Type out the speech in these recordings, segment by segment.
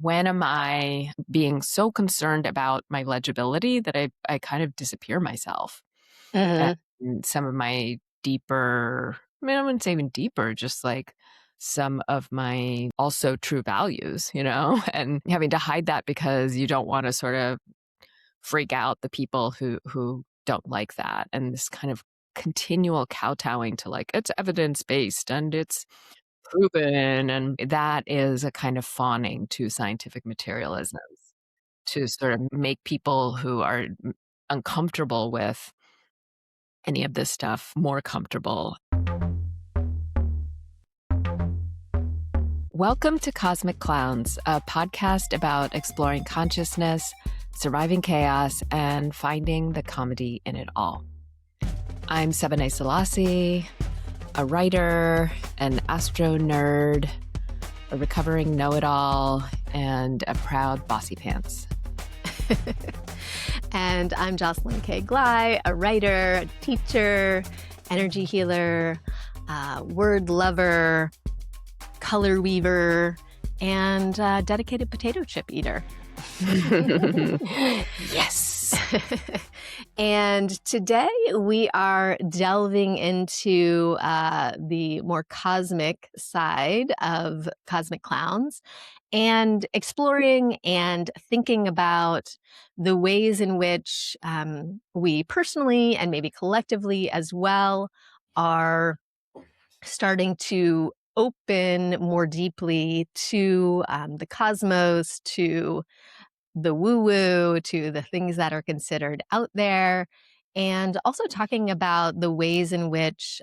when am I being so concerned about my legibility that I kind of disappear myself? Mhm. And some of my deeper, I mean, I wouldn't say even deeper, just like some of my also true values, and having to hide that because you don't want to sort of freak out the people who don't like that. And this kind of continual kowtowing to like, it's evidence based and it's proven. And that is a kind of fawning to scientific materialism to sort of make people who are uncomfortable with any of this stuff more comfortable. Welcome to Cosmic Clowns, a podcast about exploring consciousness, surviving chaos, and finding the comedy in it all. I'm Sebene Selassie, a writer, an astro nerd, a recovering know-it-all, and a proud bossy pants. And I'm Jocelyn K. Glei, a writer, a teacher, energy healer, word lover, color weaver, and dedicated potato chip eater. Yes. And today we are delving into the more cosmic side of Cosmic Clowns and exploring and thinking about the ways in which we personally and maybe collectively as well are starting to open more deeply to the cosmos, to the woo-woo, to the things that are considered out there, and also talking about the ways in which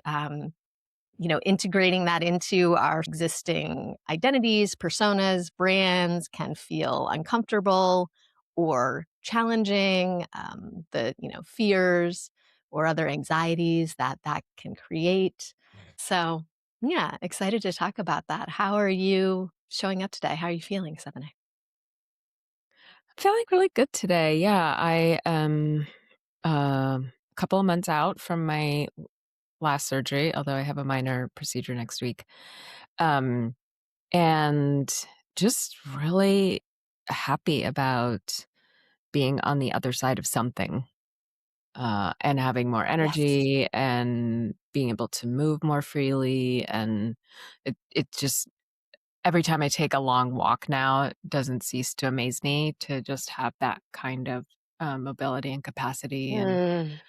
integrating that into our existing identities, personas, brands can feel uncomfortable or challenging, the fears or other anxieties that can create. So yeah, excited to talk about that. How are you showing up today? How are you feeling, Sebene? Feeling really good today. Yeah, I am a couple of months out from my last surgery, although I have a minor procedure next week. Um, and just really happy about being on the other side of something, and having more Yes. energy and being able to move more freely. And it just, every time I take a long walk now, it doesn't cease to amaze me to just have that kind of mobility and capacity. And Mm.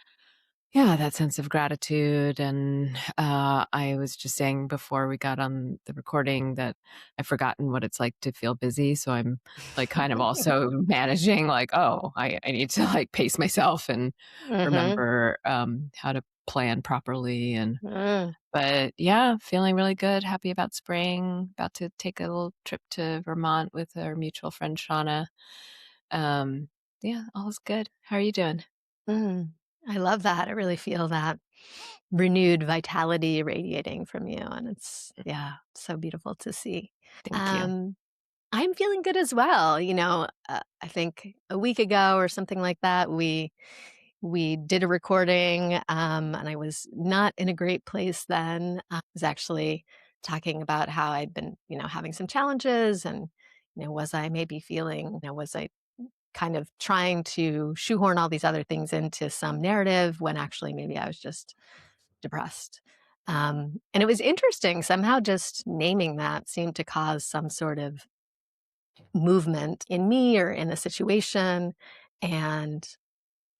yeah, that sense of gratitude. And I was just saying before we got on the recording that I've forgotten what it's like to feel busy. So I'm like kind of also managing like, oh, I need to like pace myself and Mhm. remember how to plan properly. And Mm. but yeah, feeling really good, happy about spring, about to take a little trip to Vermont with our mutual friend Shauna. Um, yeah, all is good. How are you doing? Mm. I love that. I really feel that renewed vitality radiating from you, and it's yeah, so beautiful to see. Thank you. Um, I'm feeling good as well. I think a week ago or something like that, we did a recording, and I was not in a great place then. I was actually talking about how I'd been, having some challenges, and was I maybe feeling, was I kind of trying to shoehorn all these other things into some narrative when actually maybe I was just depressed. And it was interesting. Somehow, just naming that seemed to cause some sort of movement in me or in the situation. And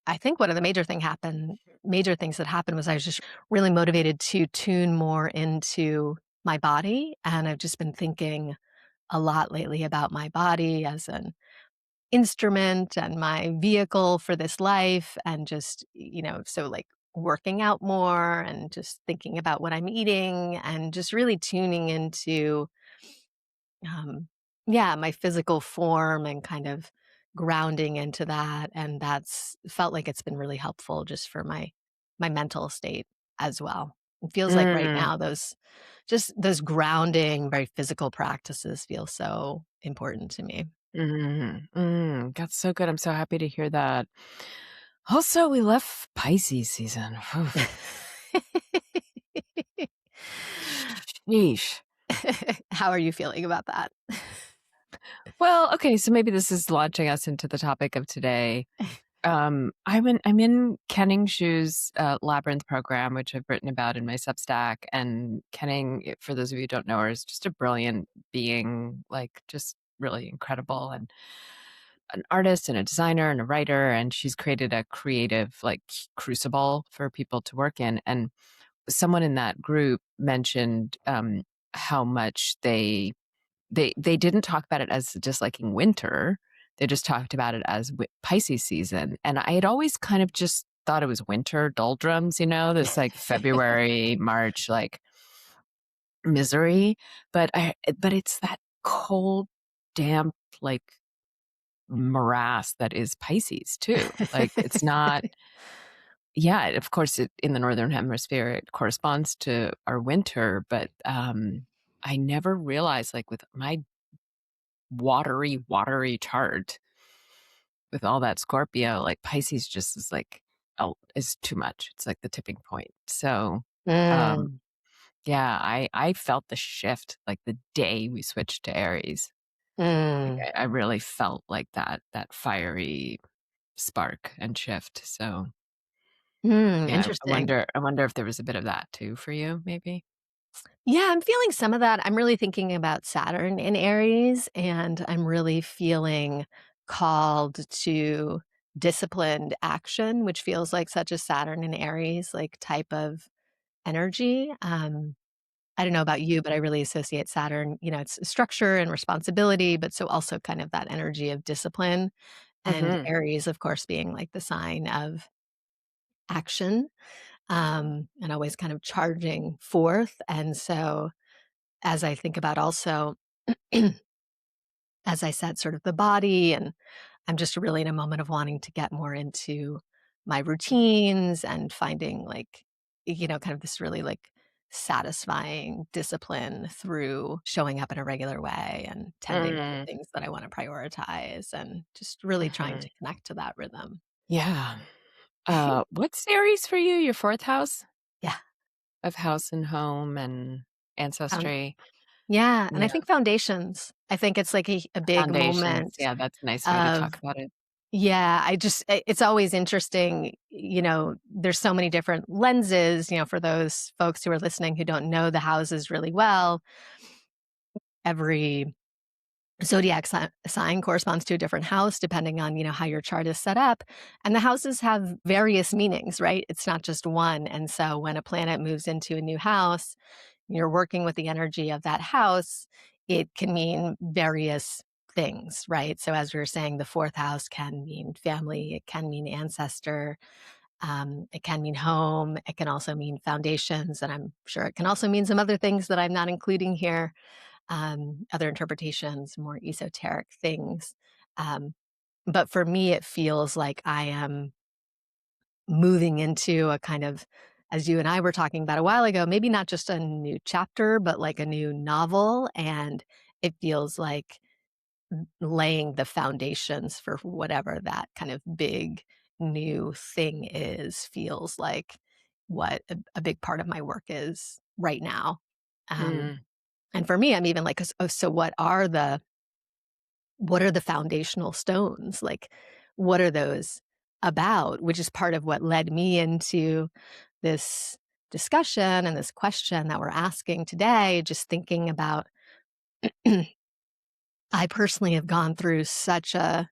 I think one of the major things that happened was I was just really motivated to tune more into my body. And I've just been thinking a lot lately about my body as an instrument and my vehicle for this life, and just, so like working out more and just thinking about what I'm eating and just really tuning into um yeah, my physical form and kind of grounding into that, and that's felt like it's been really helpful just for my mental state as well. It feels like right Mm, now those grounding, very physical practices feel so important to me. that's so good. I'm so happy to hear that. Also, we left Pisces season. Whew. Sheesh. How are you feeling about that? Well, okay, so maybe this is launching us into the topic of today. I'm in Kenning Shu's Labyrinth program, which I've written about in my Substack. And Kenning, for those of you who don't know her, is just a brilliant being, like just really incredible, and an artist and a designer and a writer. And she's created a creative like crucible for people to work in. And someone in that group mentioned how much they didn't talk about it as disliking winter. They just talked about it as Pisces season. And I had always kind of just thought it was winter doldrums, this like February, March, like misery. But it's that cold, damp, like morass that is Pisces too. Like it's not, yeah, of course, in the Northern Hemisphere, it corresponds to our winter, but I never realized, like, with my watery chart, with all that Scorpio, like Pisces just is like, oh, is too much. It's like the tipping point. So, um, Mm, yeah, I felt the shift like the day we switched to Aries. Like mm, I really felt like that fiery spark and shift. So yeah, interesting. I wonder if there was a bit of that too for you, maybe. Yeah, I'm feeling some of that. I'm really thinking about Saturn in Aries, and I'm really feeling called to disciplined action, which feels like such a Saturn in Aries like type of energy. I don't know about you, but I really associate Saturn, it's structure and responsibility, but so also kind of that energy of discipline. And Hmm. Aries, of course, being like the sign of action, and always kind of charging forth. And so as I think about also, as I said, sort of the body, and I'm just really in a moment of wanting to get more into my routines and finding like, kind of this really like satisfying discipline through showing up in a regular way and tending to the Mm, things that I want to prioritize and just really trying hmm. to connect to that rhythm. Yeah. What's Aries for you? Your fourth house Yeah. of house and home and Found ancestry. Yeah. And I Yeah. think foundations. I think it's like a big Foundations. moment Yeah, that's a nice way to of talk about it. Yeah, it's always interesting, there's so many different lenses, for those folks who are listening who don't know the houses really well. Every zodiac sign corresponds to a different house depending on, how your chart is set up, and the houses have various meanings, right? It's not just one, and so when a planet moves into a new house, you're working with the energy of that house, it can mean various things, right? So, as we were saying, the fourth house can mean family, it can mean ancestor, it can mean home, it can also mean foundations, and I'm sure it can also mean some other things that I'm not including here, other interpretations, more esoteric things. Um, but for me, it feels like I am moving into a kind of, as you and I were talking about a while ago, maybe not just a new chapter, but like a new novel. And it feels like laying the foundations for whatever that kind of big new thing is, feels like what a big part of my work is right now. Um, Mm, and for me, I'm even like, oh, so what are the foundational stones? Like, what are those about? Which is part of what led me into this discussion and this question that we're asking today, just thinking about I personally have gone through such a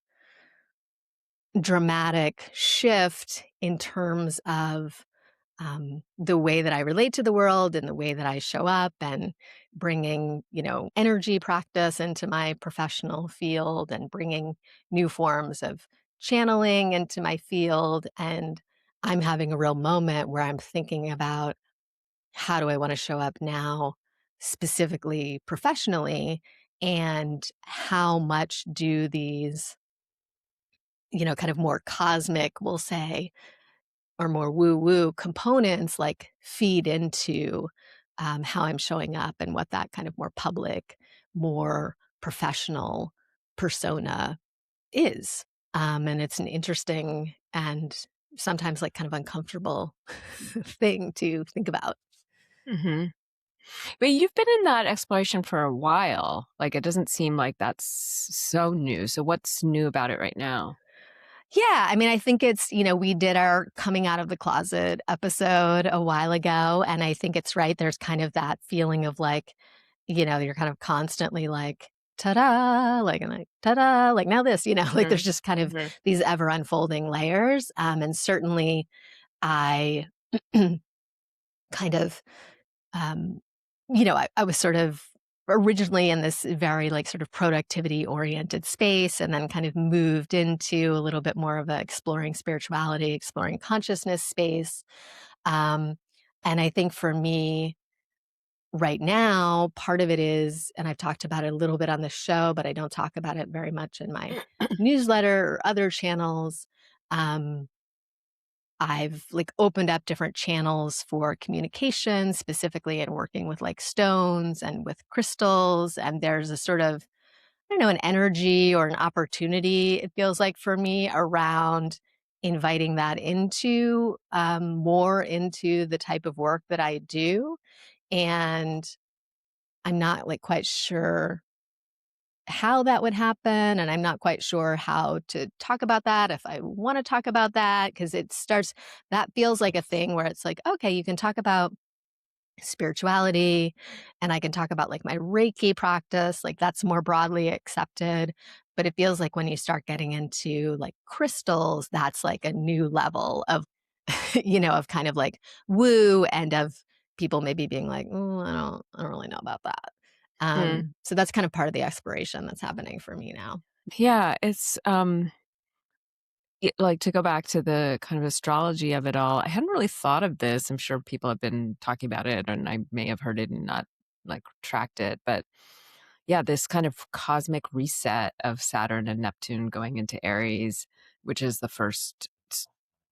dramatic shift in terms of the way that I relate to the world and the way that I show up and bringing, energy practice into my professional field and bringing new forms of channeling into my field. And I'm having a real moment where I'm thinking about how do I want to show up now, specifically professionally, and how much do these, kind of more cosmic, we'll say, or more woo woo components like feed into how I'm showing up and what that kind of more public, more professional persona is. And it's an interesting and sometimes like kind of uncomfortable thing to think about. hmm. But you've been in that exploration for a while. Like, it doesn't seem like that's so new. So what's new about it right now? Yeah, I mean, I think it's, we did our coming out of the closet episode a while ago, and I think it's right. There's kind of that feeling of like, you're kind of constantly like, ta-da, like, and like, ta-da, like now this, like there's Mhm. just kind of Mhm. these ever unfolding layers. And certainly I kind of um, I was sort of originally in this very like sort of productivity oriented space and then kind of moved into a little bit more of a exploring spirituality, exploring consciousness space. Um, and I think for me right now, part of it is, and I've talked about it a little bit on the show, but I don't talk about it very much in my newsletter or other channels. Um, I've like opened up different channels for communication, specifically in working with like stones and with crystals. And there's a sort of, I don't know, an energy or an opportunity, it feels like for me, around inviting that into more into the type of work that I do. And I'm not like quite sure how that would happen, and I'm not quite sure how to talk about that, if I wanna talk about that, because it starts that feels like a thing where it's like, okay, you can talk about spirituality, and I can talk about, like, my Reiki practice, like, that's more broadly accepted, but it feels like when you start getting into, like, crystals, that's, like, a new level of, of kind of, like, woo and of people maybe being like, "Ooh, I don't really know about that." Mm. So that's kind of part of the exploration that's happening for me now. Yeah, it's like, to go back to the kind of astrology of it all, I hadn't really thought of this. I'm sure people have been talking about it, and I may have heard it and not, like, tracked it, but yeah, this kind of cosmic reset of Saturn and Neptune going into Aries, which is the first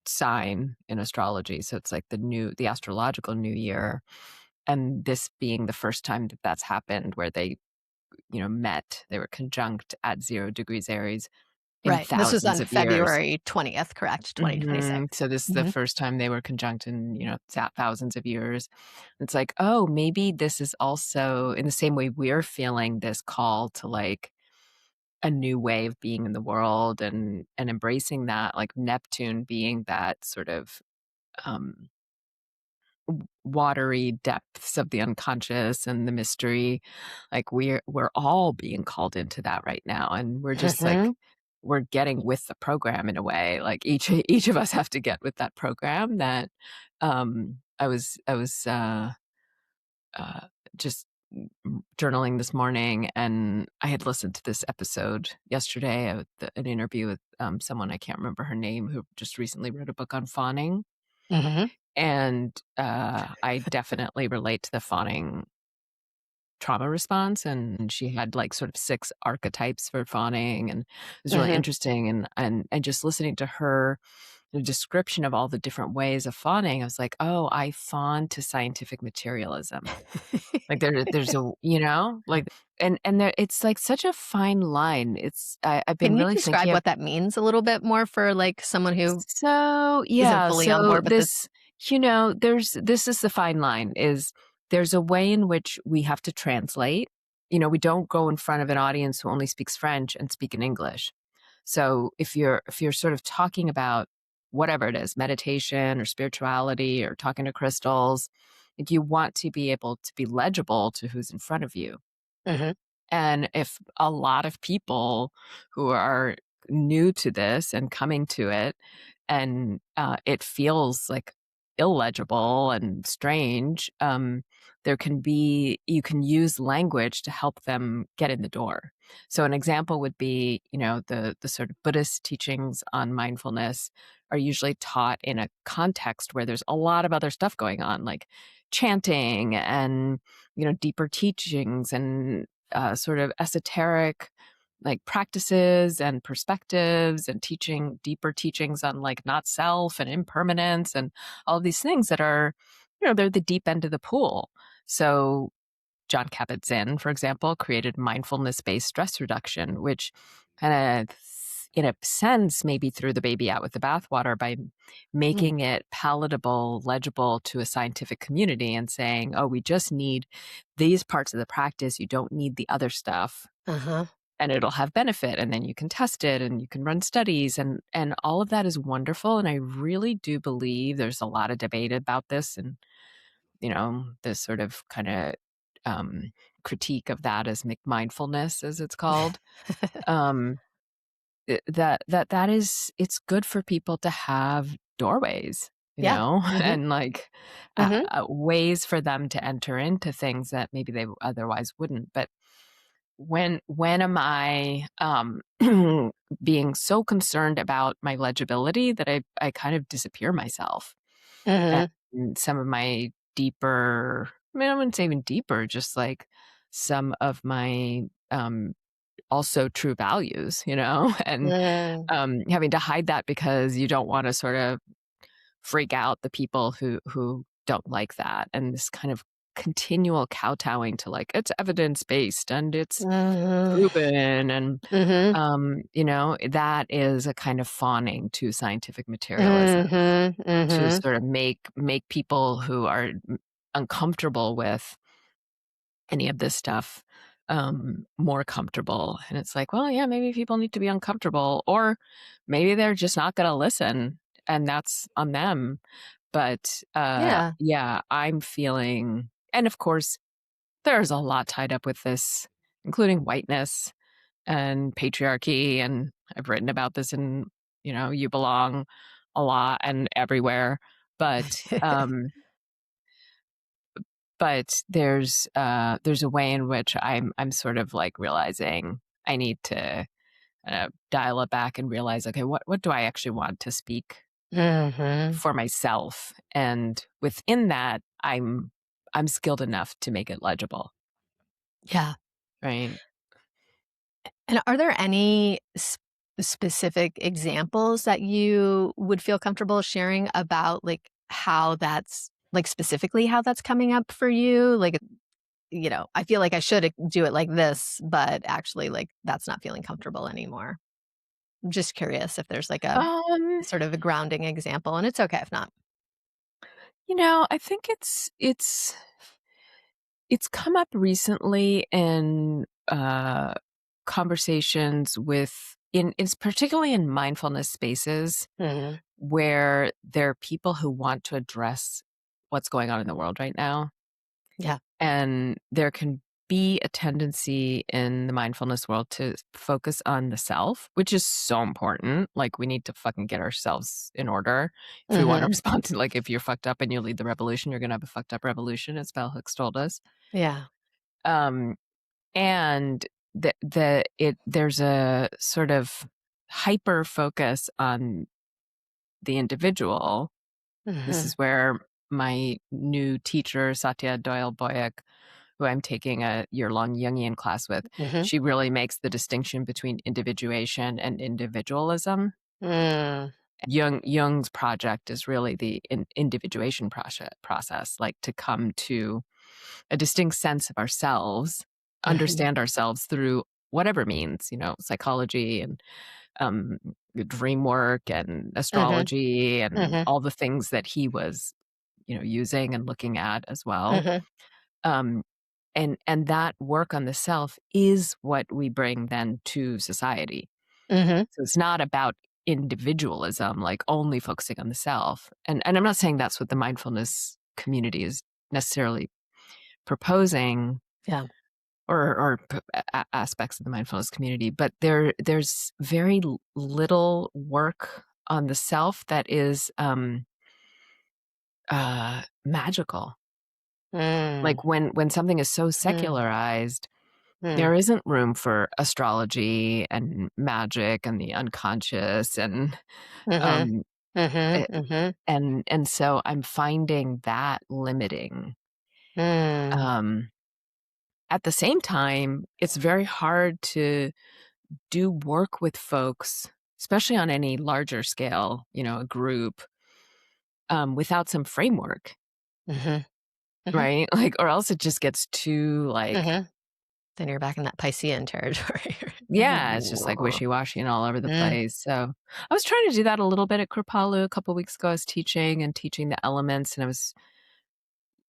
sign in astrology. So it's like the astrological new year. And this being the first time that that's happened where they, met, they were conjunct at 0 degrees Aries in Right. This was thousands on of years. February 20th, correct? 2026. So this is the Mhm. first time they were conjunct in, thousands of years. It's like, oh, maybe this is also in the same way we're feeling this call to like a new way of being in the world and embracing that, like Neptune being that sort of um watery depths of the unconscious and the mystery. Like we're all being called into that right now, and we're just like Mhm. we're getting with the program in a way. Like each of us have to get with that program. That I was uh, just journaling this morning, and I had listened to this episode yesterday, an interview with someone, I can't remember her name, who just recently wrote a book on fawning. Mhm. And I definitely relate to the fawning trauma response. And she had like sort of 6 archetypes for fawning, and it was really Mhm. interesting. And just listening to her the description of all the different ways of fawning, I was like, oh, I fawn to scientific materialism. Like there's a like and there it's like such a fine line. I've been Can you really describe thinking of what that means a little bit more for, like, someone who so isn't yeah, fully on so board with this? this is the fine line is there's a way in which we have to translate. We don't go in front of an audience who only speaks French and speak in English. So if you're sort of talking about whatever it is, meditation or spirituality or talking to crystals, like you want to be able to be legible to who's in front of you. Mhm. And if a lot of people who are new to this and coming to it, and it feels like illegible and strange, you can use language to help them get in the door. So an example would be, the sort of Buddhist teachings on mindfulness are usually taught in a context where there's a lot of other stuff going on, like chanting and deeper teachings and sort of esoteric like practices and perspectives and teaching deeper teachings on like not self and impermanence and all of these things that are they're the deep end of the pool. So John Kabat-Zinn, for example, created mindfulness based stress reduction, which kind of in a sense, maybe threw the baby out with the bathwater by Mm. making it palatable, legible to a scientific community and saying, "Oh, we just need these parts of the practice. You don't need the other stuff, Uh-huh. and it'll have benefit, and then you can test it, and you can run studies," and all of that is wonderful, and I really do believe there's a lot of debate about this and, this sort of kinda, um, critique of that as mindfulness, as it's called. Um that is it's good for people to have doorways, Yeah. Mhm. and, like, Mhm. ways for them to enter into things that maybe they otherwise wouldn't, but when am I, being so concerned about my legibility that I kind of disappear myself, Mhm. and some of my deeper I wouldn't say even deeper, just, like, some of my, also true values, and Mm. having to hide that because you don't wanna sort of freak out the people who don't like that, and this kind of continual kowtowing to, like, "It's evidence-based, and it's Mhm. proven," and, Mhm. that is a kind of fawning to scientific materialism, Mhm. to Mhm. sort of make people who are uncomfortable with any of this stuff, more comfortable. And it's like, well, yeah, maybe people need to be uncomfortable, or maybe they're just not going to listen, and that's on them. But Yeah. yeah, I'm feeling, and of course, there's a lot tied up with this, including whiteness and patriarchy. And I've written about this in, You Belong a lot and everywhere. But there's a way in which I'm sort of like realizing I need to dial it back and realize, okay, what do I actually want to speak Mhm. for myself, and within that, I'm skilled enough to make it legible, Yeah. right? And are there any specific examples that you would feel comfortable sharing about, like, how that's like, specifically how that's coming up for you? Like, I feel like I should do it like this, but actually, like, that's not feeling comfortable anymore. I'm just curious if there's, like, a Um, sort of a grounding example, and it's okay if not. I think it's come up recently in conversations with in it's particularly in mindfulness spaces Mhm. where there are people who want to address what's going on in the world right now. Yeah. And there can be a tendency in the mindfulness world to focus on the self, which is so important. Like, we need to fucking get ourselves in order if we want to Mhm. respond to, like, if you're fucked up and you lead the revolution, you're going to have a fucked up revolution, as Bell Hooks told us. Yeah. Um, and there's a sort of hyper focus on the individual. This is Mhm. where my new teacher, Satya Doyle Boyack, who I'm taking a year-long Jungian class with, Mhm. she really makes the distinction between individuation and individualism. Mm. Jung's project is really the individuation process, like to come to a distinct sense of ourselves, Mhm. understand ourselves through whatever means, psychology and um, dream work and Mhm. astrology and Mhm. all the things that he was, using and looking at as well. Mhm. Um, and that work on the self is what we bring then to society. Mhm. So it's not about individualism, like only focusing on the self. And I'm not saying that's what the mindfulness community is necessarily proposing, Yeah. or aspects of the mindfulness community, but there's very little work on the self that is magical. Mm. Like, when something is so Mm. secularized, Mm. there isn't room for astrology and magic and the unconscious, and Mhm. um Mhm. eh, Mhm. and so I'm finding that limiting. Mm. Um, at the same time, it's very hard to do work with folks, especially on any larger scale, a group, without some framework, Mhm. Mhm. right? Like, or else it just gets too, like, Mhm. Then you're back in that Piscean territory. Yeah, it's just like wishy-washy and all over the Mm, place. So I was trying to do that a little bit at Kripalu a couple weeks ago. I was teaching the elements, and I was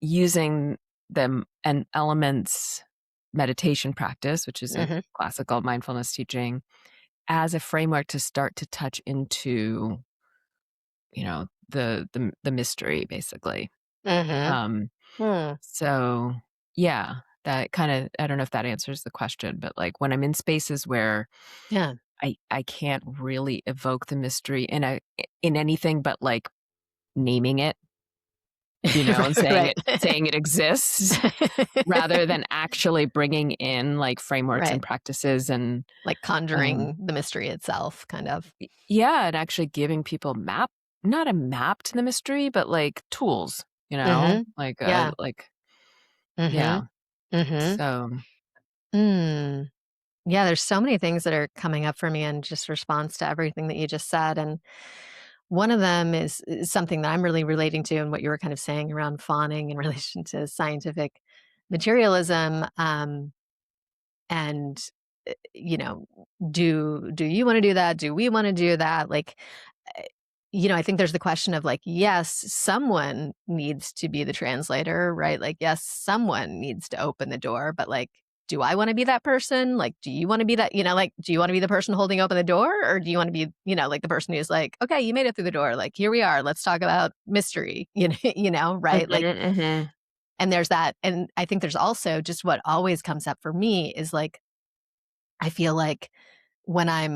using them an elements meditation practice, which is a mhm, classical mindfulness teaching, as a framework to start to touch into, the mystery, basically. mhm, Um, hmm, so yeah, that kind of, I don't know if that answers the question, but like when I'm in spaces where yeah. I can't really evoke the mystery in anything but like naming it, and Right, right, saying it exists rather than actually bringing in like frameworks right. and practices and Like um conjuring the mystery itself, kind of. yeah, and actually giving people not a map to the mystery, but like tools, Mhm. like Yeah. yeah. Mhm. Mhm. So Mm. Yeah, there's so many things that are coming up for me in just response to everything that you just said, and one of them is something that I'm really relating to and what you were kind of saying around fawning in relation to scientific materialism, and, you know, do you wanna do that? Do we wanna do that? Like, eh, I think there's the question of like, yes, someone needs to be the translator, right? Like, yes, someone needs to open the door, but like, do I want to be that person? Like, do you want to be that, like, do you want to be the person holding open the door? Or do you want to be, like the person who's like, okay, you made it through the door. Like, here we are. Let's talk about mystery, right? Like, mhm, mhm, and there's that. And I think there's also just what always comes up for me is like, I feel like when I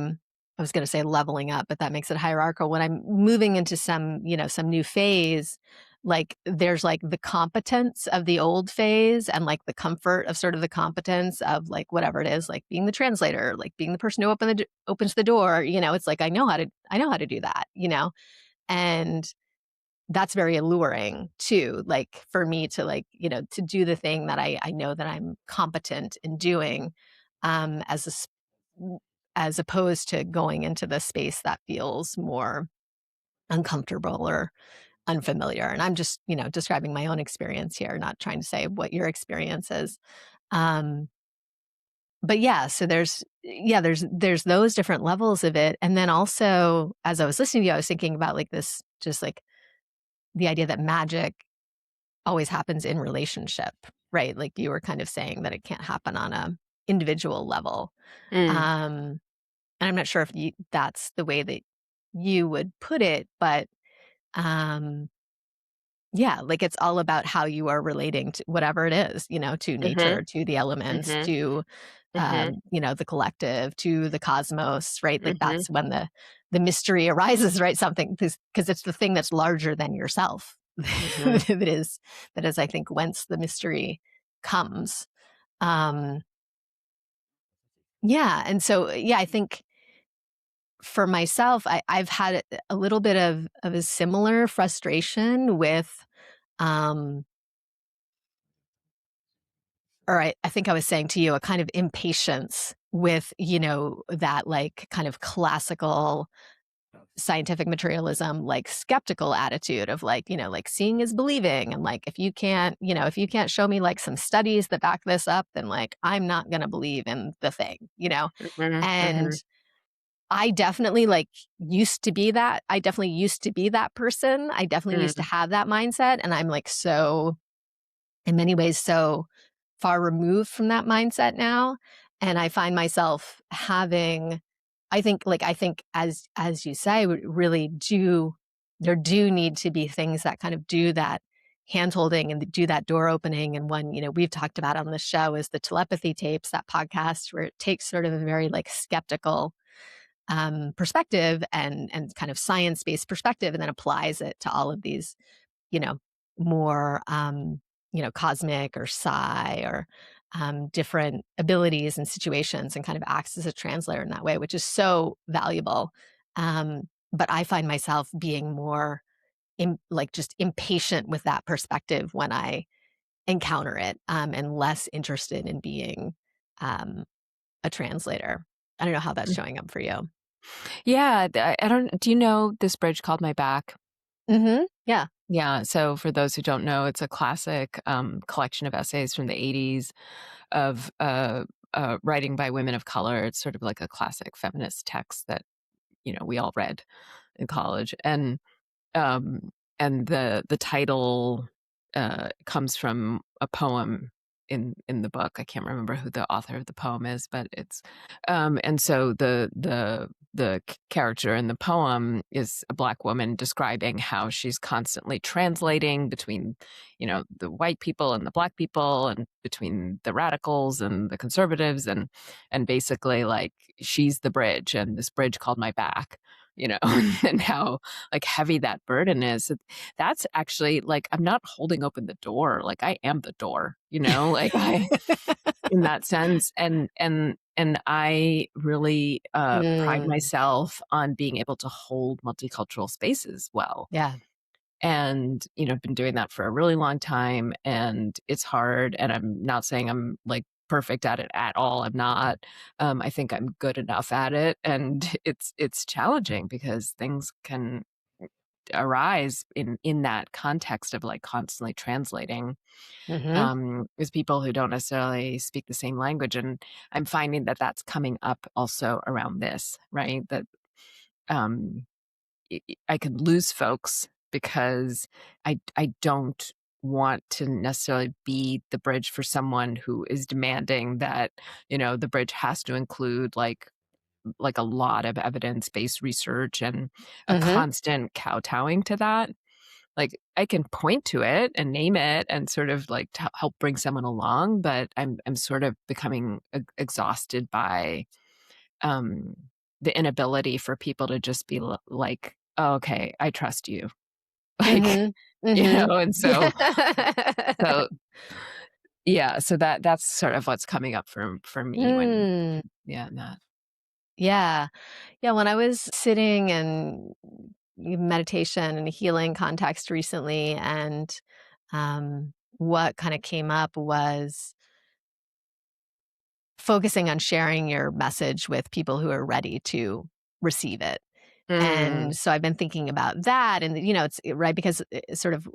was gonna say leveling up, but that makes it hierarchical. When I'm moving into some new phase, like, there's, like, the competence of the old phase and, like, the comfort of sort of the competence of, like, whatever it is, like, being the translator, like, being the person who opens the door, it's like, I know how to do that, And that's very alluring too, like, for me to, like, to do the thing that I know that I'm competent in doing, um, as a s as opposed to going into the space that feels more uncomfortable or unfamiliar, and I'm just, describing my own experience here, not trying to say what your experience is. Um, but yeah, so there's those different levels of it, and then also, as I was listening to you, I was thinking about, like, this just, like, the idea that magic always happens in relationship, right? Like, you were kind of saying that it can't happen on a individual level. mm, Um, and I'm not sure if that's the way that you would put it, but, um, yeah, like, it's all about how you are relating to whatever it is, to mhm, nature, to the elements, mhm, to, mhm, the collective, to the cosmos, right? Like, mhm, that's when the mystery arises, right? Something because it's the thing that's larger than yourself mhm. that is, I think, whence the mystery comes. Um, yeah, and so, yeah, I think for myself, I've had a little bit of a similar frustration with, um or I think I was saying to you, a kind of impatience with, that, like, kind of classical scientific materialism, like, skeptical attitude of, like, like, seeing is believing, and, like, if you can't show me, like, some studies that back this up, then, like, I'm not gonna believe in the thing. Mhm, And mhm, I definitely, like, used to be that. I definitely used to be that person. I definitely used to mm, have that mindset, and I'm, like, so in many ways, so far removed from that mindset now, and I find myself having I think as you say, really there do need to be things that kind of do that hand-holding and do that door opening, and one, we've talked about on the show is the telepathy tapes, that podcast where it takes sort of a very, like, skeptical perspective and kind of science-based perspective, and then applies it to all of these, you know, more cosmic or psi or different abilities and situations, and kind of acts as a translator in that way, which is so valuable. But I find myself being more like just impatient with that perspective when I encounter it, and less interested in being um, a translator. I don't know how that's mm. showing up for you. Yeah, I don't, do you know this bridge called My Back? Yeah. Yeah, so for those who don't know, it's a classic, collection of essays from the '80s of, writing by women of color. It's sort of like a classic feminist text that, we all read in college. Um, and the title comes from a poem in the book. I can't remember who the author of the poem is, but it's and so the character in the poem is a Black woman describing how she's constantly translating between, the white people and the Black people, and between the radicals and the conservatives, and basically like she's the bridge, and this bridge called my back, and how like heavy that burden is. That's actually like I'm not holding open the door, like I am the door, like I in that sense. And I really pride Mm, myself on being able to hold multicultural spaces well. yeah. And, I've been doing that for a really long time, and it's hard. And I'm not saying I'm like perfect at it at all. I'm not. I think I'm good enough at it, and it's challenging because things can arise in that context of like constantly translating Mhm, with people who don't necessarily speak the same language. And I'm finding that that's coming up also around this, right? That um, I could lose folks because I don't want to necessarily be the bridge for someone who is demanding that, the bridge has to include like a lot of evidence-based research and a mhm, constant kowtowing to that. Like, I can point to it and name it and sort of like to help bring someone along, but I'm sort of becoming exhausted by um the inability for people to just be like, oh, okay, I trust you. Like, mhm, mhm. and so yeah, so that's sort of what's coming up for me when Mm, yeah, that. yeah. Yeah, when I was sitting in meditation and healing context recently, and what kind of came up was focusing on sharing your message with people who are ready to receive it. Mm. And so I've been thinking about that, and it's right because sort of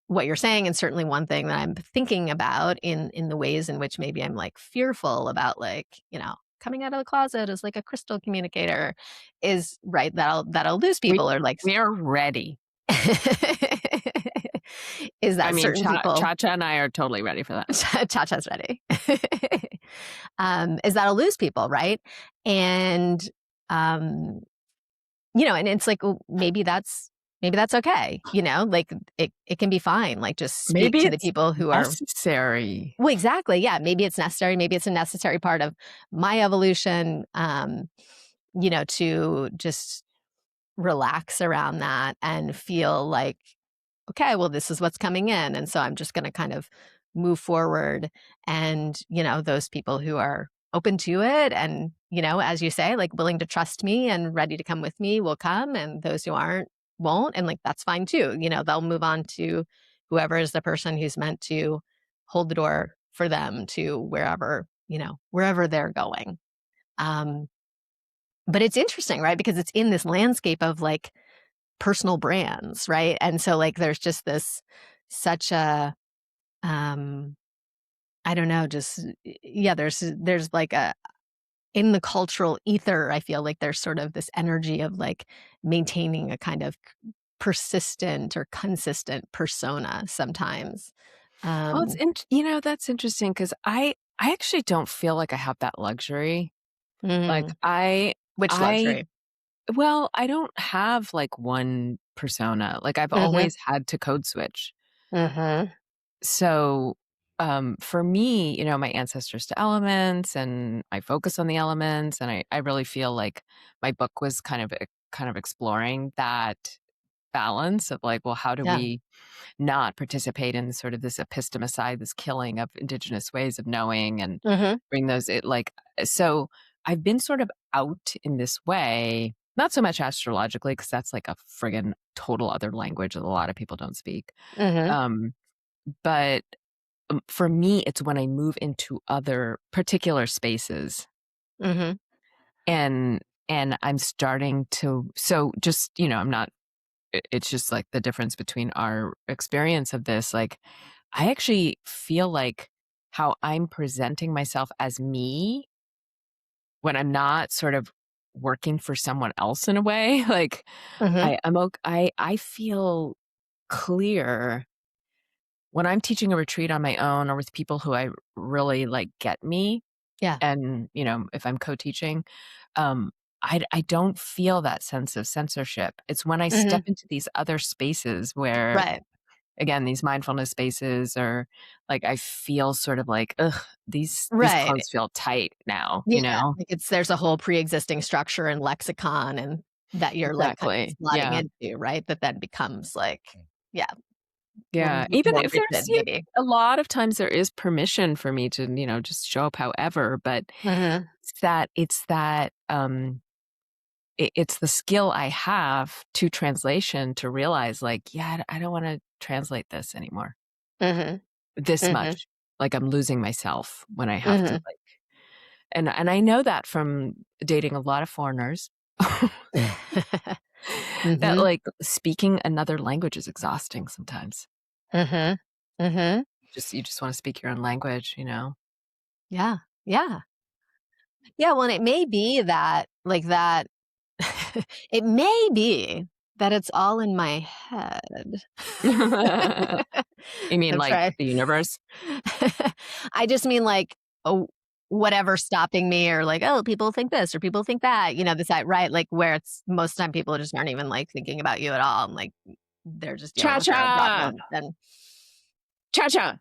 what you're saying, and certainly one thing that I'm thinking about in the ways in which maybe I'm like fearful about, like, coming out of the closet as like a crystal communicator, is right that I'll lose We people, or like we're ready. is I that mean, certain people. Cha and I are totally ready for that. Cha-cha's ready. Is that I'll lose people, right? And um and it's like, well, maybe that's okay, like, it can be fine, like, just speak Maybe to the it's people who are. necessary. Well, exactly, yeah, maybe it's necessary, maybe it's a necessary part of my evolution, to just relax around that and feel like, okay, well, this is what's coming in. And so I'm just going to kind of move forward. And, those people who are open to it and, as you say, like willing to trust me and ready to come with me will come. And those who aren't won't. And like, that's fine too. They'll move on to whoever is the person who's meant to hold the door for them to wherever they're going. Um, but it's interesting, right? Because it's in this landscape of like personal brands, right? And so like there's just this such a um I don't know, just yeah, there's like a in the cultural ether, I feel like there's sort of this energy of like maintaining a kind of persistent or consistent persona sometimes. Well, it's Um that's interesting because I actually don't feel like I have that luxury. Like, mhm. Which I luxury? well, I don't have, like, one persona. Like, I've Mhm. always had to code switch. Mhm. So, for me, my ancestors to elements, and I focus on the elements, and I really feel like my book was kind of exploring that balance of, like, well, how do Yeah. we not participate in sort of this epistemicide, this killing of indigenous ways of knowing, and Mhm. bring those it like so I've been sort of out in this way, not so much astrologically, because that's like a friggin' total other language that a lot of people don't speak. Mhm. Um, but for me, it's when I move into other particular spaces Mhm. and I'm starting to so just, I'm not it's just like the difference between our experience of this. Like, I actually feel like how I'm presenting myself as me when I'm not sort of working for someone else in a way. Like Mhm. I feel clear when I'm teaching a retreat on my own or with people who I really like get me. Yeah. And, if I'm co-teaching, um, I don't feel that sense of censorship. It's when I step Mhm. into these other spaces where, Right. again, these mindfulness spaces or like I feel sort of like, ugh, these Right. clothes feel tight now, Yeah, like there's a whole pre-existing structure and lexicon and that you're, like, kind of Exactly. slotting Yeah. into, right? That then becomes, like, yeah, Yeah. Even more if rigid there's maybe. a lot of times there is permission for me to, just show up however, but Mhm, it's the skill I have to translation to realize like, yeah, I don't wanna translate this anymore. mhm, This mhm, much. Like, I'm losing myself when I have to, mhm. like and I know that from dating a lot of foreigners, that, Mhm, like, speaking another language is exhausting sometimes. mhm, mhm. You just wanna speak your own language, you know? Yeah, yeah. Yeah, well, and it may be that, like, that it may be that it's all in my head. You mean, I'm like, trying the universe? I just mean, like, oh, whatever's stopping me or, like, "Oh, people think this or people think that," this that right? Like, where it's most time people just aren't even, like, thinking about you at all, and, like, they're just dealing with their own Cha-cha! problems, and Cha-cha!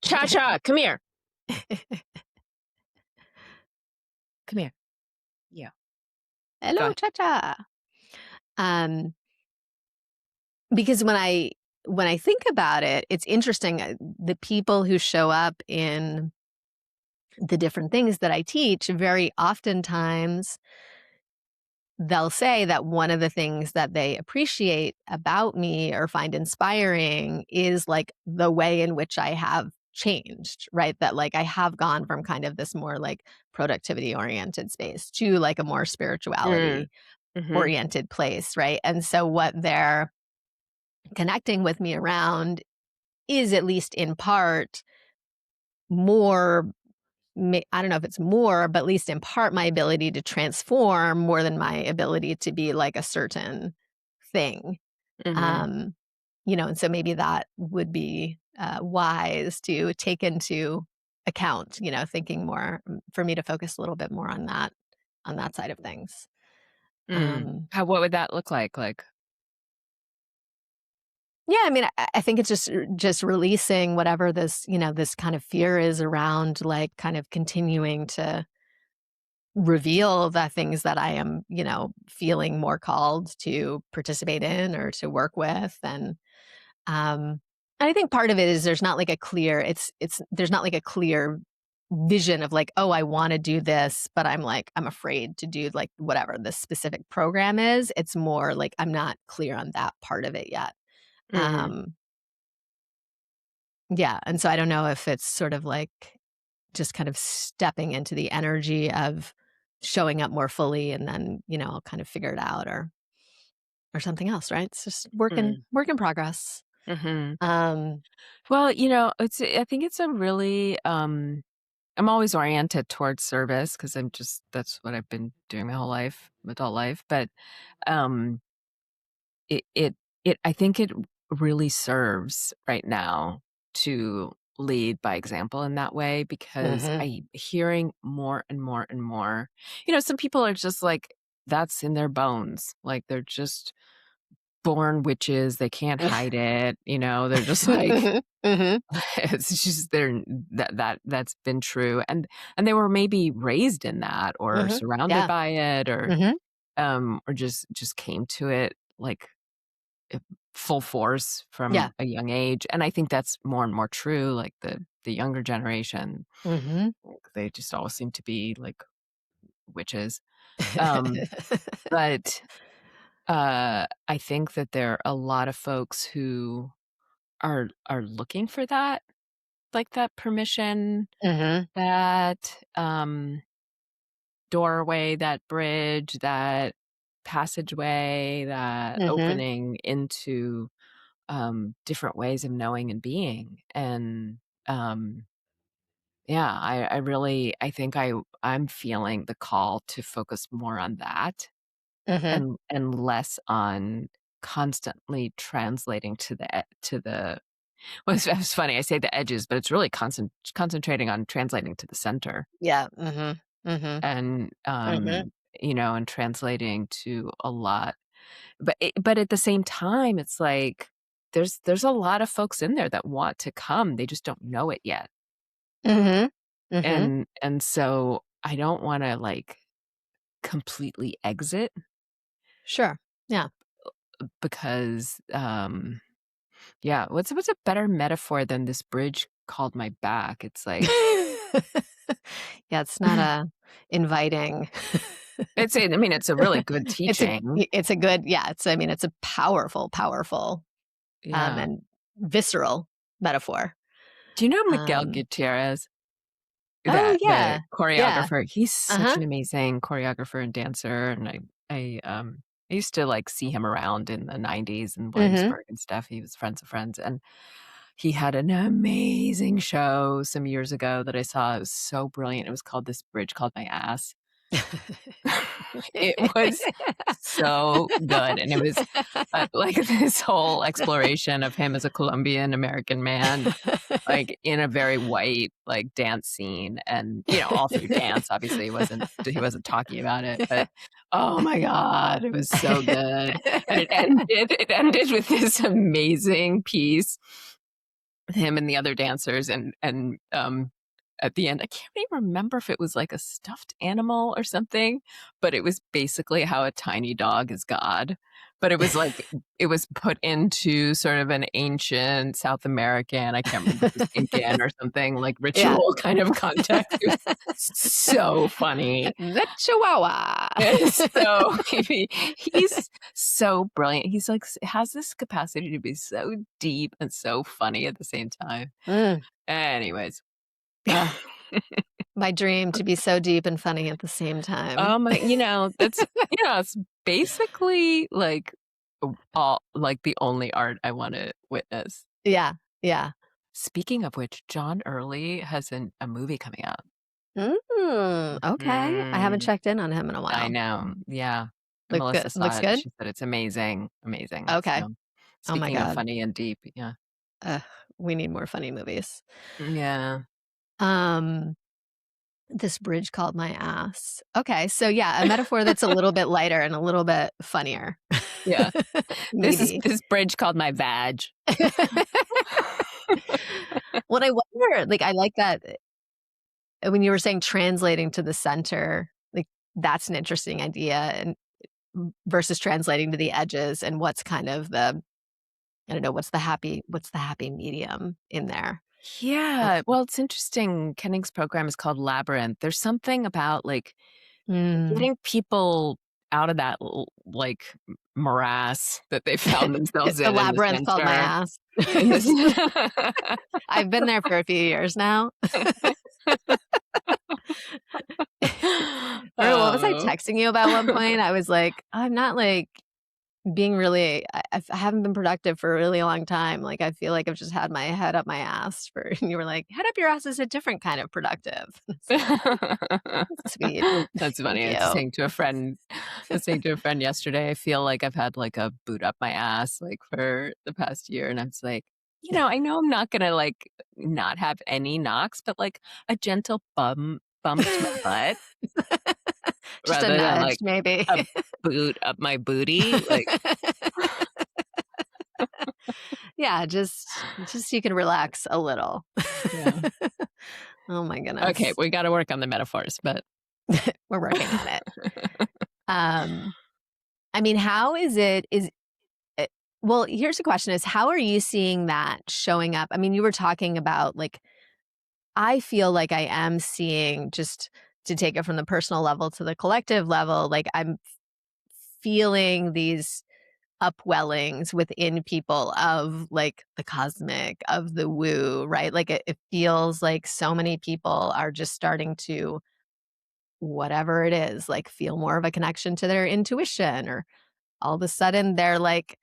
Cha-cha! Come here. Come here. Yeah. Go "Hello, ahead. cha-cha." Um, because when I think about it, it's interesting, the people who show up in the different things that I teach, very oftentimes they'll say that one of the things that they appreciate about me or find inspiring is like the way in which I have changed, right? That like I have gone from kind of this more like productivity oriented space to like a more Mm. spirituality Mhm. oriented place, right? And so what they're connecting with me around is at least in part more I don't know if it's more, but at least in part my ability to transform more than my ability to be like a certain thing. Mhm. Um, and so maybe that would be wise to take into account, thinking more for me to focus a little bit more on that side of things. Mm. Um, What would that look like? Like yeah, I mean, I think it's just releasing whatever this, this kind of fear is around, like kind of continuing to reveal the things that I am, feeling more called to participate in or to work with. And I think part of it is there's not like a clear, it's there's not like a clear vision of like, oh, I want to do this, but I'm afraid to do like whatever the specific program is. It's more like I'm not clear on that part of it yet. mm, Um, yeah. And so I don't know if it's sort of like just kind of stepping into the energy of showing up more fully and then, I'll kind of figure it out or something else, right? It's just mm, work in progress. mhm. Um, Well, I think it's a really, I'm always oriented towards service because 'cause I'm just that's what I've been doing my whole life, adult life, but, um, it it I think it really serves right now to lead by example in that way because mhm. I hearing more and more and more some people are just like, that's in their bones, like, they're just born witches, they can't hide it, they're just like Mhm, it's just they're that's been true, and they were maybe raised in that or mhm. surrounded Yeah. by it Mhm. or just came to it, like, eh, full force Yeah. from a young age, and I think that's more and more true, like, the younger generation, Mhm. like, they just all seem to be, like, witches, um, but, I think that there are a lot of folks who are looking for that, like, that permission, Mhm. that, doorway, that bridge, that passageway, that Mhm. opening into, different ways of knowing and being, and um, yeah, I really I think I'm feeling the call to focus more on that Mhm. and less on constantly translating to the well, it's funny, I say the edges, but it's really concentrating on translating to the center Yeah. Mhm. Mhm. and, Mhm. and translating to a lot. But at the same time, it's like there's a lot of folks in there that want to come, they just don't know it yet. Mhm. Mhm. And so I don't wanna, like, completely exit Sure. Yeah. because, yeah, what's a better metaphor than this bridge called my back? It's like Yeah, it's not a inviting. I mean, it's a really good teaching. It's a good yeah, I mean, it's a powerful, powerful, Yeah. and visceral metaphor. Do you know Miguel Um Gutierrez? Oh, That the yeah. Yeah. choreographer, he's such Uh-huh. an amazing choreographer and dancer, and I used to, like, see him around in the '90s in Mhm. Williamsburg and stuff. He was friends of friends, and he had an amazing show some years ago that I saw. It was so brilliant. It was called This Bridge Called My Ass. It was so good, and it was, like, this whole exploration of him as a Colombian American man, like, in a very white, like, dance scene and, all through dance, obviously, he wasn't talking about it, but, oh my god, it was so good, and it ended with this amazing piece with him and the other dancers and at the end, I can't even remember if it was like a stuffed animal or something, but it was basically how a tiny dog is God. But it was like it was put into sort of an ancient South American, I can't remember if it was Incan or something, like Yeah. ritual kind of context. It was so funny. The Chihuahua. So he's so brilliant. He's like has this capacity to be so deep and so funny at the same time. Mm. Anyways. Ugh, my dream to be so deep and funny at the same time. Oh my it's basically like all like the only art I wanna witness. Yeah, yeah. Speaking of which, John Early has a movie coming out. Okay. I haven't Mhm. checked in on him in a I while. know, yeah. Look good Melissa saw looks it, good? she said it's amazing, amazing, Okay. so, Oh my speaking of god. funny and deep, yeah. Ugh, we need more funny movies. Yeah, Um, this bridge called my ass. Okay, so yeah, a metaphor that's a little bit lighter and a little bit funnier. yeah. This is Maybe. this bridge called my vag. What I wonder, like, I like that when you were saying translating to the center, like, that's an interesting idea and versus translating to the edges and what's kind of the I don't know, what's the happy medium in there? Uh, Yeah, well, it's interesting, Kenning's program is called Labyrinth. There's something about, like, mm, getting people out of that morass that they found themselves the in the labyrinth called my center. ass. In this I've been there for a few years now. Remember what was I Oh. texting you about one point? I was like, "I'm not, like, being really I haven't been productive for a really long time, like, I feel like I've just had my head up my ass for" and you were like, "Head up your ass is a different kind of productive." It's like, "That's sweet. That's Thank funny. you." I was saying to a friend yesterday, I feel like I've had, like, a boot up my ass, like, for the past year, and I was like, I know I'm not gonna, like, not have any knocks, but, like, a gentle bump to my butt Just a rather than, nudge, like, maybe. a boot up my booty, like Yeah, just so you can relax a little. yeah. Oh my Okay, goodness. we gotta work on the metaphors, but We're working on it. Um, I mean, how is it well, here's the question is how are you seeing that showing up? I mean, you were talking about, like, I feel like I am seeing just to take it from the personal level to the collective level, like, I'm feeling these upwellings within people of, like, the cosmic, of the woo, right? Like, it feels like so many people are just starting to, whatever it is, like, feel more of a connection to their intuition, or all of a sudden they're like,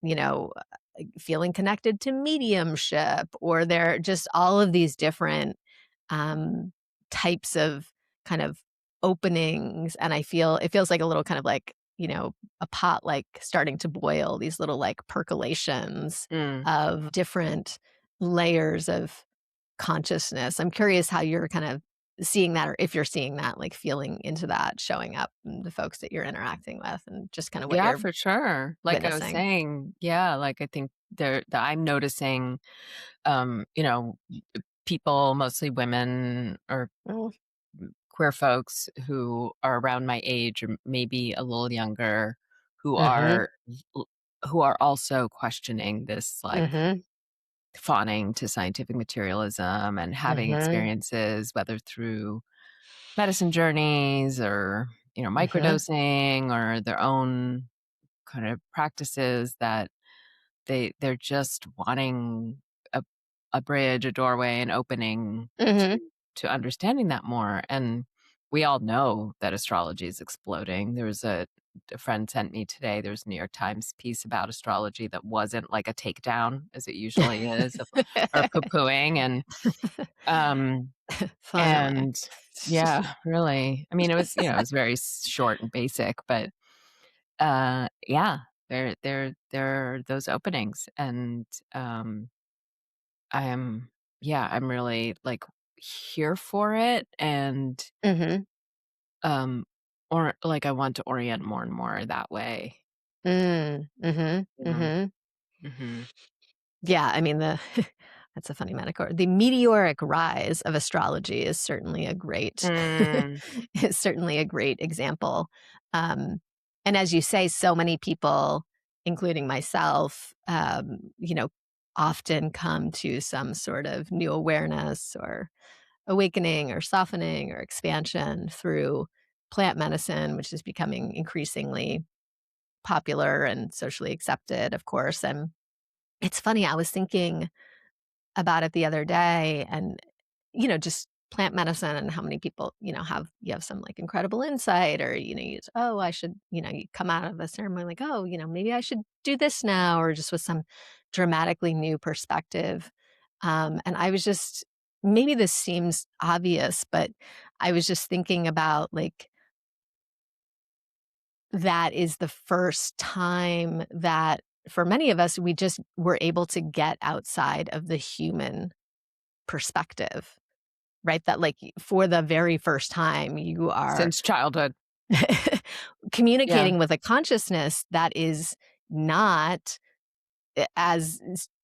you know, feeling connected to mediumship, or they're just all of these different um, types of kind of openings, and it feels like a little kind of like, a pot, like, starting to boil, these little, like, percolations Mm. of different layers of consciousness. I'm curious how you're kind of seeing that, or if you're seeing that, like, feeling into that showing up in the folks that you're interacting with, and just kinda what Yeah, you're for sure. Like I was witnessing. saying, yeah, like I think that I'm noticing, you know, people, mostly women or Mm. queer folks who are around my age or maybe a little younger, who Mhm. are who are also questioning this like Mhm. fawning to scientific materialism and having Mhm. experiences, whether through medicine journeys or Mhm. microdosing or their own kind of practices, that they're just wanting a a bridge, a doorway, an opening Mhm. to understanding that more. And we all know that astrology is exploding. There was a friend sent me today, there's a New York Times piece about astrology that wasn't like a takedown as it usually is of, or poo-pooing um Fun way. and yeah, really. I mean, it was very short and basic, but yeah, there are those openings. And um I am yeah, I'm really like here for it. And Mhm. um or like I want to orient more and more that way. Mm. Mhm. Yeah. Mhm. Mhm. Yeah, I mean, the that's a funny metaphor. The meteoric rise of astrology is certainly a great Mm, is certainly a great example. Um, and as you say, so many people, including myself, often come to some sort of new awareness or awakening or softening or expansion through plant medicine, which is becoming increasingly popular and socially accepted, of course. And it's funny, I was thinking about it the other day, and, just plant medicine and how many people, you have some, like, incredible insight, or, "Oh, I should," you come out of a ceremony like, "Oh, maybe I should do this now," or just with some dramatically new perspective. And I was just maybe this seems obvious, but I was just thinking about, like, that is the first time that, for many of us, we just were able to get outside of the human perspective, right? That, like, for the very first time, you are since childhood. Yeah. communicating with a consciousness that is not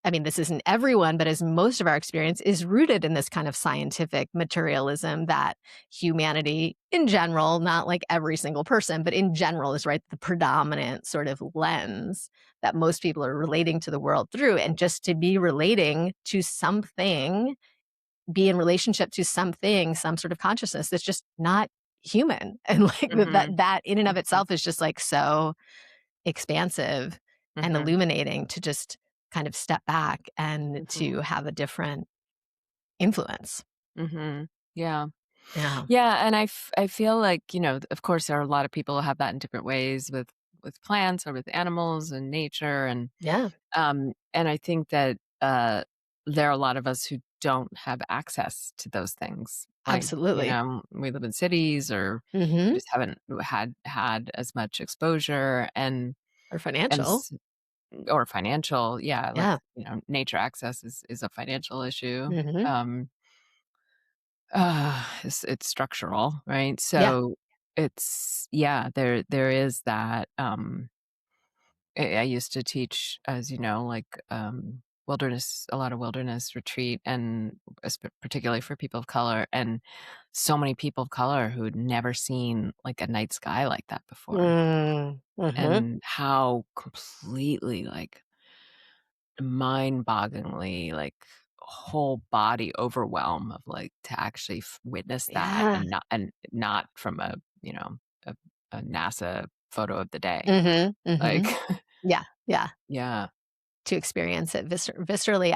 I mean, this isn't everyone, but as most of our experience is rooted in this kind of scientific materialism that humanity in general, not like every single person, but in general is, right, the predominant sort of lens that most people are relating to the world through. And just to be relating to something, be in relationship to something, some sort of consciousness that's just not human. And like Mhm. that in and of Mhm. itself is just like so expansive and Mhm. illuminating to just kind of step back and Mhm. to have a different influence. Mhm. Yeah. Yeah. Yeah, and I feel like, of course, there are a lot of people who have that in different ways with plants or with animals and nature. Yeah. And I think that, there are a lot of us who don't have access to those things. Like, Absolutely. we live in cities, or we Mhm. just haven't had as much exposure Or and financial. s or financial. Yeah, like, Yeah. nature access is a financial issue. Mhm. Um, it's structural, right? Yeah. So it's yeah, there is that. I used to teach, as you know, like, a lot of wilderness retreat, and particularly for people of color, and so many people of color who'd never seen like a night sky like that before, Mm. Mhm. and how completely like mind-bogglingly, like, whole body overwhelm of like to actually witness that, Yeah. and not from a, a NASA photo of the day, Mhm. like. Mhm. Yeah. Yeah. Yeah. To experience it viscerally.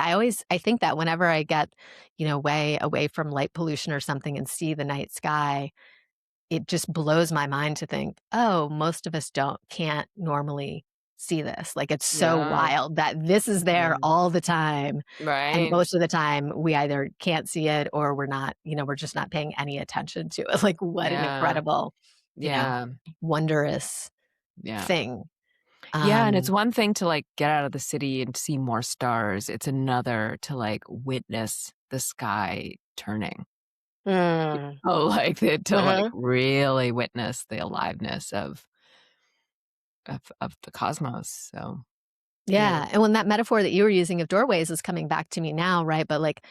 I think that whenever I get, way away from light pollution or something and see the night sky, it just blows my mind to think, "Oh, most of us can't normally see this. Like, it's so Yeah. wild that this is there Mhm. all the time, and Right. most of the time, we either can't see it or we're not, we're just not paying any attention to it. Like, what an Yeah. incredible, you know, Yeah. wondrous Yeah. thing. Yeah, and it's Um one thing to, like, get out of the city and see more stars. It's another to, like, witness the sky turning. Mm. Oh, like, to, like, Mhm. really witness the aliveness of the cosmos, so, yeah. Yeah, and when that metaphor that you were using of doorways is coming back to me now, right? But, like,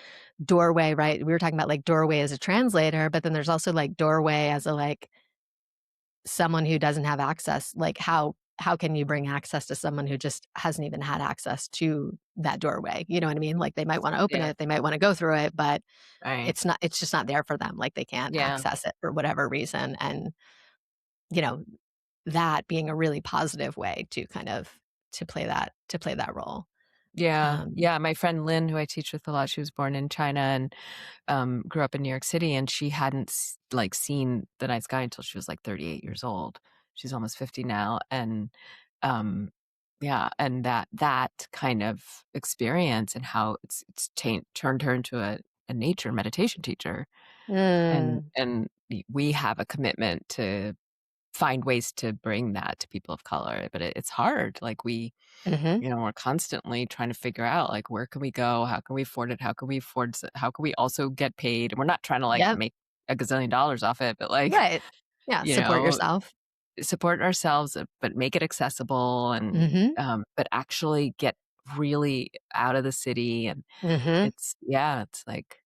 doorway, right? We were talking about, like, doorway as a translator, but then there's also, like, doorway as a, like, someone who doesn't have access. Like, how can you bring access to someone who just hasn't even had access to that doorway? You know what I mean? Like, they might wanna open Yeah, it, they might wanna go through it, but right. it's just not there for them. Like, they can't Yeah. access it for whatever reason, and, you know, that being a really positive way to kind of to play that role. Yeah, Um yeah, my friend Lynn, who I teach with a lot, she was born in China and, grew up in New York City, and she hadn't like, seen the night sky until she was, like, 38 years old. She's almost 50 now, and, um, yeah, and that kind of experience and how it's turned her into a nature meditation teacher, Mm. and we have a commitment to find ways to bring that to people of color, but it's hard, like, Mhm. we're constantly trying to figure out, like, where can we go? How can we afford it? How can we afford how can we also get paid? And we're not trying to, like, Yep. make a gazillion dollars off it, but, like, Right. Yeah, you support know, yourself. support ourselves, but make it accessible and, Mhm. but actually get really out of the city. And Mhm. it's like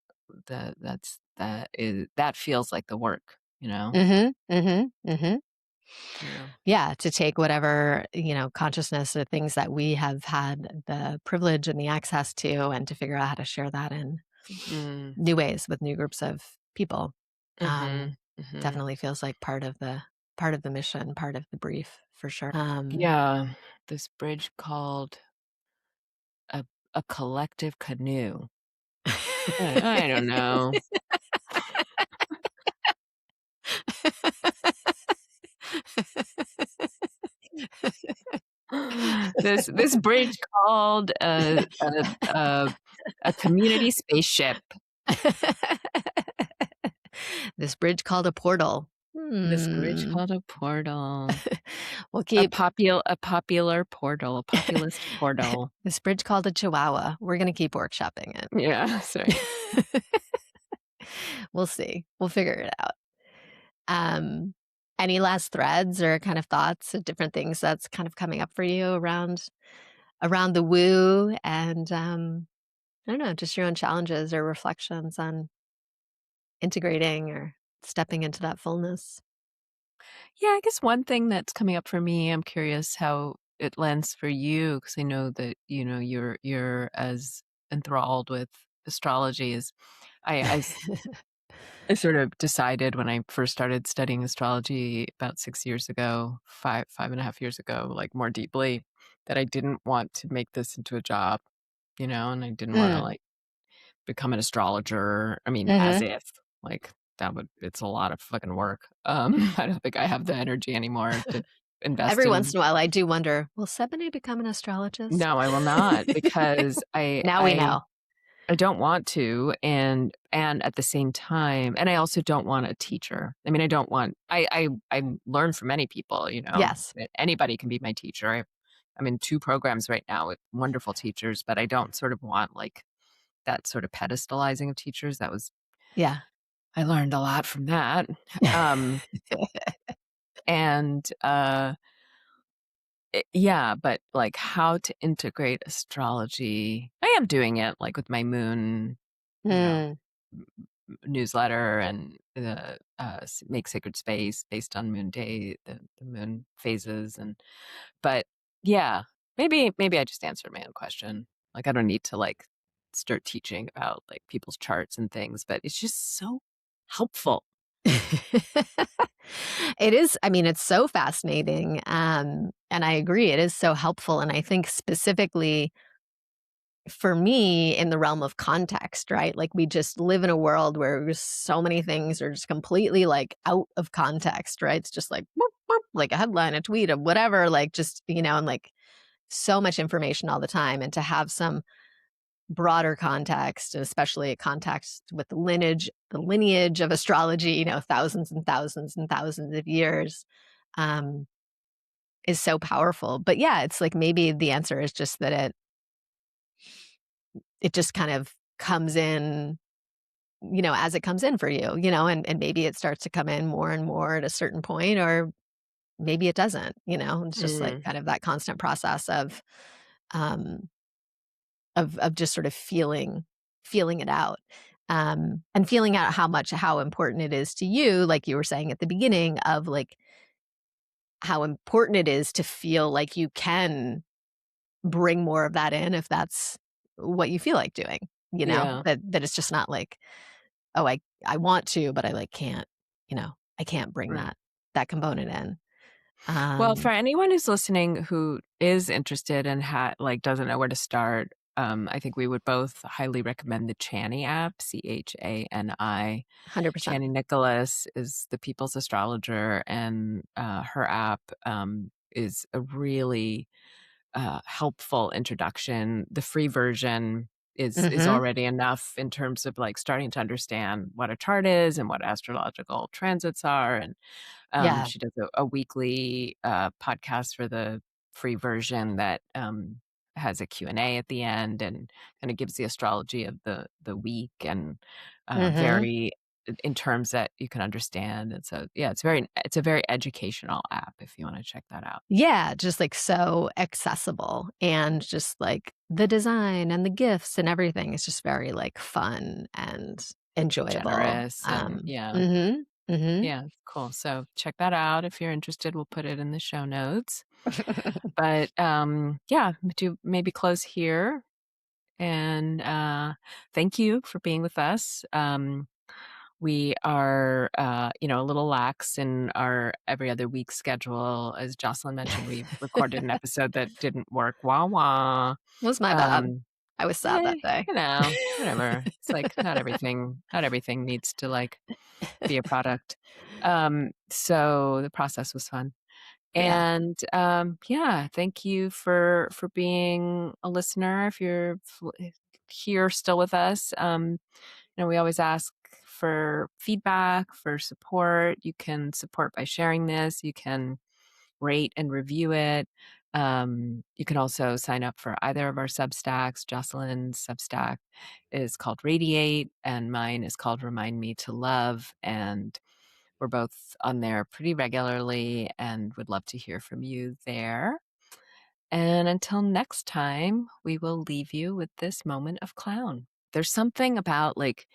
that feels like the work, you know? Mhm. Mhm. Mhm. Yeah. Yeah, to take whatever, consciousness or things that we have had the privilege and the access to, and to figure out how to share that in Mm. new ways with new groups of people. Mhm. Mhm. Definitely feels like part of the mission, part of the brief for sure. Yeah. This bridge called A a collective canoe. I don't know. This bridge called a community spaceship. This bridge called a portal. This bridge Hmm. called a portal. We'll keep A popular portal, a populist portal. this bridge called a chihuahua. We're gonna keep workshopping it. Yeah, that's right. We'll see. We'll figure it out. Um, any last threads or kind of thoughts of different things that's kind of coming up for you around the woo and, I don't know, just your own challenges or reflections on integrating or stepping into that fullness? Yeah, I guess one thing that's coming up for me, I'm curious how it lands for you because I know that, you're as enthralled with astrology as I I sort of decided when I first started studying astrology about 6 years ago, 5.5 years ago, like, more deeply, that I didn't want to make this into a job, and I didn't wanna, Mm, like, become an astrologer. I mean, as mhm. if, like, it's a lot of fucking work. I don't think I have the energy anymore to invest Every once in. in a while, I do wonder, will somebody become an astrologist? No, I will not because I Now we I know. I don't want to, and at the same time and I also don't want a teacher. I mean, I don't want I learn from many people, Yes. anybody can be my teacher. I'm in 2 programs right now with wonderful teachers, but I don't sort of want, like, that sort of pedestalizing of teachers. Yeah. I learned a lot from that. Um, and, yeah, but, like, how to integrate astrology I am doing it, like, with my moon, you know Mm. newsletter and the make sacred space based on moon day, the moon phases, and but yeah, maybe I just answered my own question. Like, I don't need to, like, start teaching about, like, people's charts and things, but it's just so helpful. It is, I mean, it's so fascinating, and I agree, it is so helpful, and I think specifically for me, in the realm of context, right? Like, we just live in a world where so many things are just completely, like, out of context, right? It's just like, "Boop, boop," like a headline, a tweet, a whatever, like, just, and, like, so much information all the time, and to have some broader context, and especially a context with the lineage of astrology, thousands and thousands and thousands of years, um, is so powerful. But yeah, it's like maybe the answer is just that it just kind of comes in, as it comes in for you, and maybe it starts to come in more and more at a certain point, or maybe it doesn't, it's just like Mm, kind of that constant process um, of just sort of feeling it out, and feeling out how important it is to you, like you were saying at the beginning, of like how important it is to feel like you can bring more of that in if that's what you feel like doing, yeah, that it's just not like, "Oh, I want to, but I, like, can't," I can't bring right. that component in. Well, for Um anyone who's listening who is interested and like doesn't know where to start, I think we would both highly recommend the Chani app, Chani. 100%. Chani Nicholas is the people's astrologer, and her app is a really helpful introduction. The free version is Mhm. already enough in terms of like starting to understand what a chart is and what astrological transits are. And Yeah. she does a weekly podcast for the free version that has a Q&A at the end and kind of gives the astrology of the week, and Mhm. very in terms that you can understand. And so, yeah, it's a very educational app if you want to check that out. Yeah, just, like, so accessible, and just, like, the design and the gifts and everything is just very, like, fun and enjoyable. Generous and yeah. Mhm. Mhm. Yeah, cool. So check that out if you're interested. We'll put it in the show notes. But yeah, do maybe close here. And thank you for being with us. We are, a little lax in our every other week schedule. As Jocelyn mentioned, we recorded an episode that didn't work. Wah wah. Was my bad. Um, I was sad eh, that day. whatever. It's like not everything needs to like be a product. So the process was fun. Yeah. And yeah, thank you for being a listener. If you're here still with us, we always ask for feedback, for support. You can support by sharing this. You can rate and review it. You can also sign up for either of our Substacks. Jocelyn's Substack is called Radiate, and mine is called Remind Me to Love. And we're both on there pretty regularly and would love to hear from you there. And until next time, we will leave you with this moment of clown. There's something about like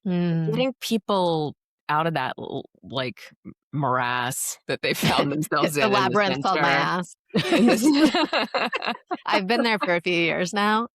Mm. getting people out of that like morass that they found themselves The in the labyrinth called my center. ass. In this I've been there for a few years now.